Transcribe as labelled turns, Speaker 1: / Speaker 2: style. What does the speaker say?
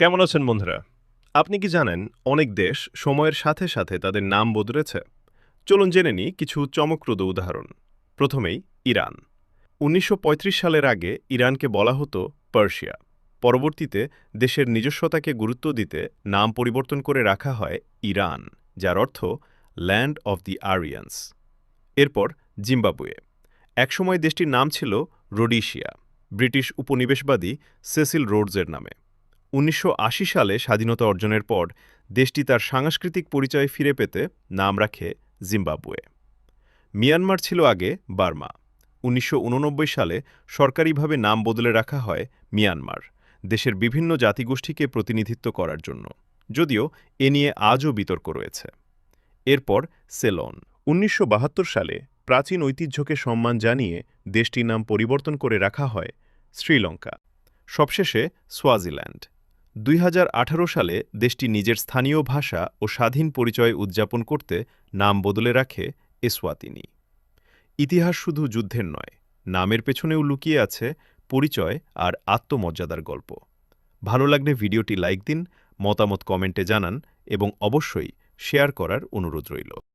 Speaker 1: কেমন আছেন বন্ধুরা? আপনি কি জানেন অনেক দেশ সময়ের সাথে সাথে তাদের নাম বদলেছে? চলুন জেনে নিই কিছু চমকপ্রদ উদাহরণ। প্রথমেই ইরান। ১৯৩৫ সালের আগে ইরানকে বলা হতো পার্সিয়া। পরবর্তীতে দেশের নিজস্বতাকে গুরুত্ব দিতে নাম পরিবর্তন করে রাখা হয় ইরান, যার অর্থ ল্যান্ড অফ দি আরিয়ান্স। এরপর জিম্বাবুয়ে। একসময় দেশটির নাম ছিল রোডিশিয়া, ব্রিটিশ উপনিবেশবাদী সেসিল রোডসের নামে। ১৯৮০ সালে স্বাধীনতা অর্জনের পর দেশটি তার সাংস্কৃতিক পরিচয় ফিরে পেতে নাম রাখে জিম্বাবুয়ে। মিয়ানমার ছিল আগে বার্মা। ১৯৮৯ সালে সরকারিভাবে নাম বদলে রাখা হয় মিয়ানমার, দেশের বিভিন্ন জাতিগোষ্ঠীকে প্রতিনিধিত্ব করার জন্য, যদিও এ নিয়ে আজও বিতর্ক রয়েছে। এরপর সেলন। ১৯৭২ সালে প্রাচীন ঐতিহ্যকে সম্মান জানিয়ে দেশটির নাম পরিবর্তন করে রাখা হয় শ্রীলঙ্কা। সবশেষে সোয়াজিল্যান্ড। ২০১৮ সালে দেশটি নিজের স্থানীয় ভাষা ও স্বাধীন পরিচয় উদযাপন করতে নাম বদলে রাখে এসওয়াতিনি। ইতিহাস শুধু যুদ্ধের নয়, নামের পেছনেও লুকিয়ে আছে পরিচয় আর আত্মমর্যাদার গল্প। ভালো লাগলে ভিডিওটি লাইক দিন, মতামত কমেন্টে জানান এবং অবশ্যই শেয়ার করার অনুরোধ রইল।